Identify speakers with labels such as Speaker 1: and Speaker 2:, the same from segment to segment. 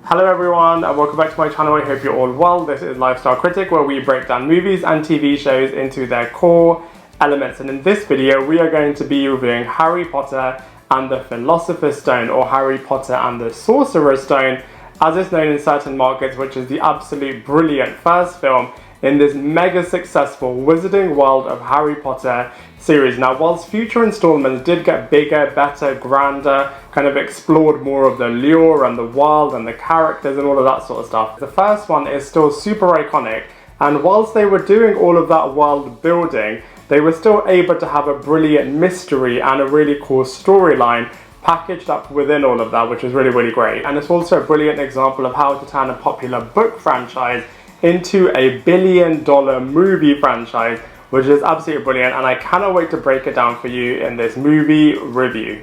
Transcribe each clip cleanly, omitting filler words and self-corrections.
Speaker 1: Hello everyone and welcome back to my channel. I hope you're all well. This is Lifestyle Critic, where we break down movies and TV shows into their core elements, and in this video we are going to be reviewing Harry Potter and the Philosopher's Stone, or Harry Potter and the Sorcerer's Stone as it's known in certain markets, which is the absolute brilliant first film in this mega successful wizarding world of Harry Potter series. Now, whilst future installments did get bigger, better, grander, kind of explored more of the lure and the world and the characters and all of that sort of stuff, the first one is still super iconic, and whilst they were doing all of that world building, they were still able to have a brilliant mystery and a really cool storyline packaged up within all of that, which is really, really great. And it's also a brilliant example of how to turn a popular book franchise into a billion-dollar movie franchise, which is absolutely brilliant, and I cannot wait to break it down for you in this movie review.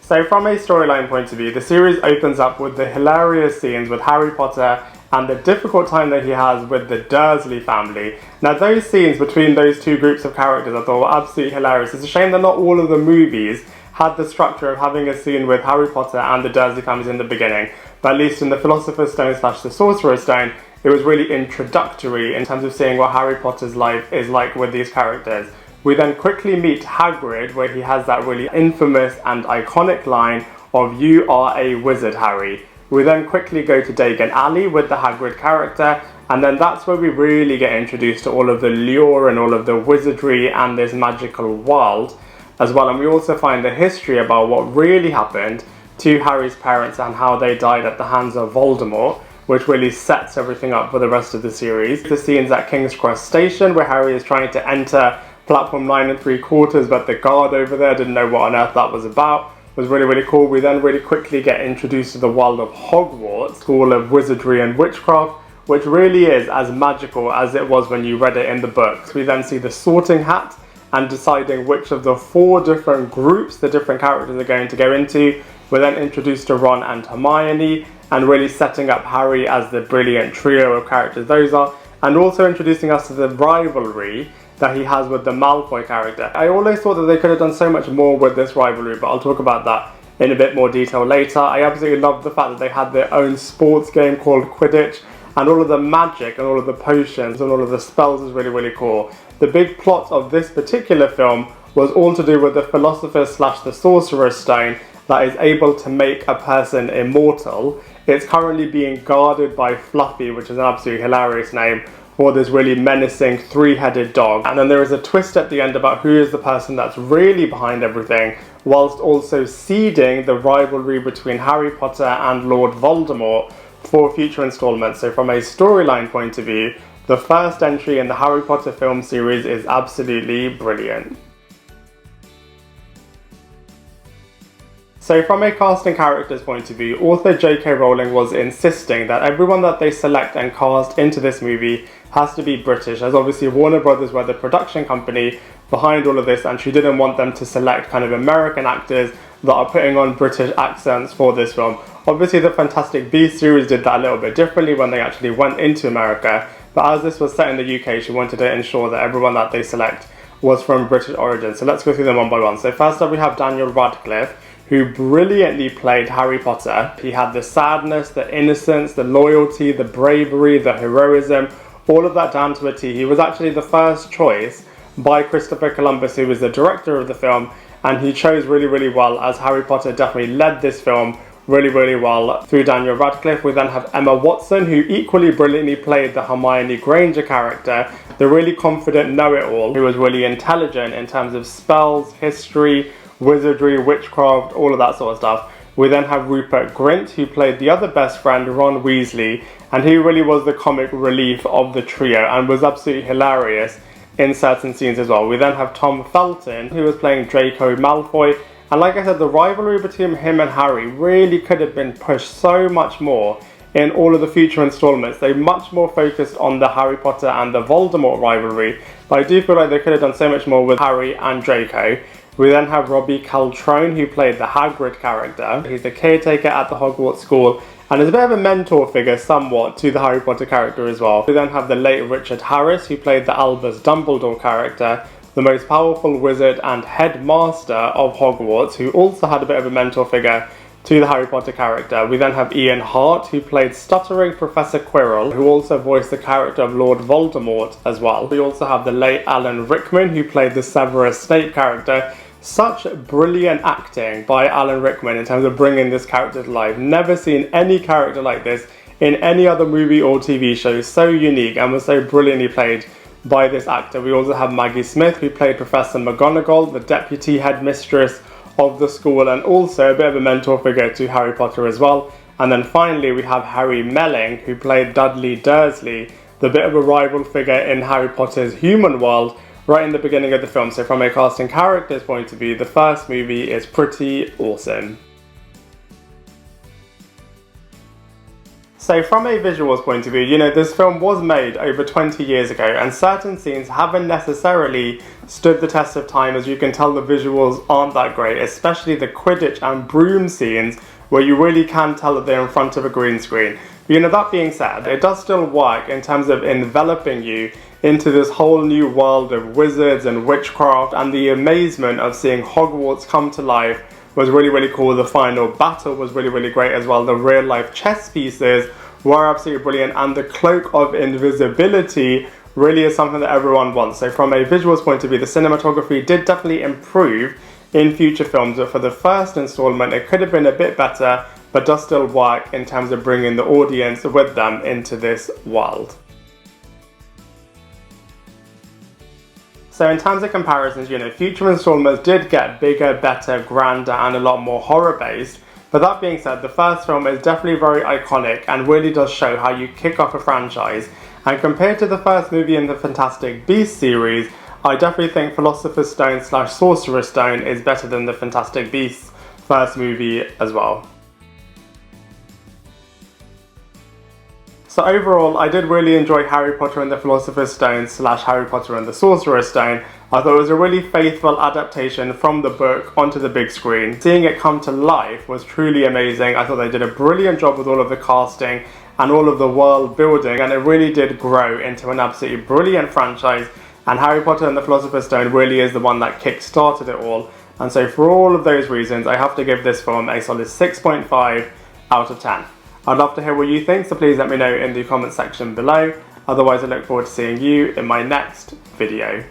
Speaker 1: So from a storyline point of view, the series opens up with the hilarious scenes with Harry Potter and the difficult time that he has with the Dursley family. Now, those scenes between those two groups of characters I thought were absolutely hilarious. It's a shame that not all of the movies had the structure of having a scene with Harry Potter and the Dursley families in the beginning, but at least in the Philosopher's Stone / the Sorcerer's Stone, it was really introductory in terms of seeing what Harry Potter's life is like with these characters. We then quickly meet Hagrid, where he has that really infamous and iconic line of "You are a wizard, Harry." We then quickly go to Diagon Alley with the Hagrid character, and then that's where we really get introduced to all of the lure and all of the wizardry and this magical world as well. And we also find the history about what really happened to Harry's parents and how they died at the hands of Voldemort, which really sets everything up for the rest of the series. The scenes at King's Cross Station, where Harry is trying to enter platform 9 3/4, but the guard over there didn't know what on earth that was about, was really, really cool. We then really quickly get introduced to the world of Hogwarts, School of Wizardry and Witchcraft, which really is as magical as it was when you read it in the books. We then see the sorting hat and deciding which of the 4 different groups the different characters are going to go into. We're then introduced to Ron and Hermione, and really setting up Harry as the brilliant trio of characters those are, and also introducing us to the rivalry that he has with the Malfoy character. I always thought that they could have done so much more with this rivalry, but I'll talk about that in a bit more detail later. I absolutely love the fact that they had their own sports game called Quidditch, and all of the magic and all of the potions and all of the spells is really, really cool. The big plot of this particular film was all to do with the Philosopher's / the Sorcerer's Stone that is able to make a person immortal. It's currently being guarded by Fluffy, which is an absolutely hilarious name for this really menacing 3-headed dog. And then there is a twist at the end about who is the person that's really behind everything, whilst also seeding the rivalry between Harry Potter and Lord Voldemort for future installments. So from a storyline point of view, the first entry in the Harry Potter film series is absolutely brilliant. So from a cast and characters point of view, author JK Rowling was insisting that everyone that they select and cast into this movie has to be British, as obviously Warner Brothers were the production company behind all of this, and she didn't want them to select kind of American actors that are putting on British accents for this film. Obviously the Fantastic Beasts series did that a little bit differently when they actually went into America, but as this was set in the UK, she wanted to ensure that everyone that they select was from British origin. So let's go through them one by one. So first up we have Daniel Radcliffe, who brilliantly played Harry Potter. He had the sadness, the innocence, the loyalty, the bravery, the heroism, all of that down to a T. He was actually the first choice by Christopher Columbus, who was the director of the film, and he chose really, really well, as Harry Potter definitely led this film really, really well through Daniel Radcliffe. We then have Emma Watson, who equally brilliantly played the Hermione Granger character, the really confident know-it-all, who was really intelligent in terms of spells, history, wizardry, witchcraft, all of that sort of stuff. We then have Rupert Grint, who played the other best friend, Ron Weasley, and he really was the comic relief of the trio and was absolutely hilarious in certain scenes as well. We then have Tom Felton, who was playing Draco Malfoy, and like I said, the rivalry between him and Harry really could have been pushed so much more in all of the future installments. They much more focused on the Harry Potter and the Voldemort rivalry, but I do feel like they could have done so much more with Harry and Draco. We then have Robbie Coltrane, who played the Hagrid character. He's the caretaker at the Hogwarts school and is a bit of a mentor figure somewhat to the Harry Potter character as well. We then have the late Richard Harris, who played the Albus Dumbledore character, the most powerful wizard and headmaster of Hogwarts, who also had a bit of a mentor figure to the Harry Potter character. We then have Ian Hart, who played stuttering Professor Quirrell, who also voiced the character of Lord Voldemort as well. We also have the late Alan Rickman, who played the Severus Snape character. Such brilliant acting by Alan Rickman in terms of bringing this character to life. Never seen any character like this in any other movie or TV show. So unique and was so brilliantly played by this actor. We also have Maggie Smith, who played Professor McGonagall, the deputy headmistress of the school, and also a bit of a mentor figure to Harry Potter as well. And then finally we have Harry Melling, who played Dudley Dursley, the bit of a rival figure in Harry Potter's human world right in the beginning of the film. So from a casting characters point of view, the first movie is pretty awesome. So from a visuals point of view, you know, this film was made over 20 years ago and certain scenes haven't necessarily stood the test of time. As you can tell, the visuals aren't that great, especially the Quidditch and broom scenes where you really can tell that they're in front of a green screen. But, you know, that being said, it does still work in terms of enveloping you into this whole new world of wizards and witchcraft, and the amazement of seeing Hogwarts come to life was really cool. The final battle was really great as well. The real life chess pieces were absolutely brilliant, and the cloak of invisibility really is something that everyone wants. So from a visuals point of view, the cinematography did definitely improve in future films, but for the first installment it could have been a bit better, but does still work in terms of bringing the audience with them into this world. So in terms of comparisons, you know, future installments did get bigger, better, grander, and a lot more horror based. But that being said, the first film is definitely very iconic and really does show how you kick off a franchise. And compared to the first movie in the Fantastic Beasts series, I definitely think Philosopher's Stone / Sorcerer's Stone is better than the Fantastic Beasts first movie as well. So overall, I did really enjoy Harry Potter and the Philosopher's Stone / Harry Potter and the Sorcerer's Stone. I thought it was a really faithful adaptation from the book onto the big screen. Seeing it come to life was truly amazing. I thought they did a brilliant job with all of the casting and all of the world building, and it really did grow into an absolutely brilliant franchise. And Harry Potter and the Philosopher's Stone really is the one that kick-started it all. And so for all of those reasons, I have to give this film a solid 6.5 out of 10. I'd love to hear what you think, so please let me know in the comment section below. Otherwise, I look forward to seeing you in my next video.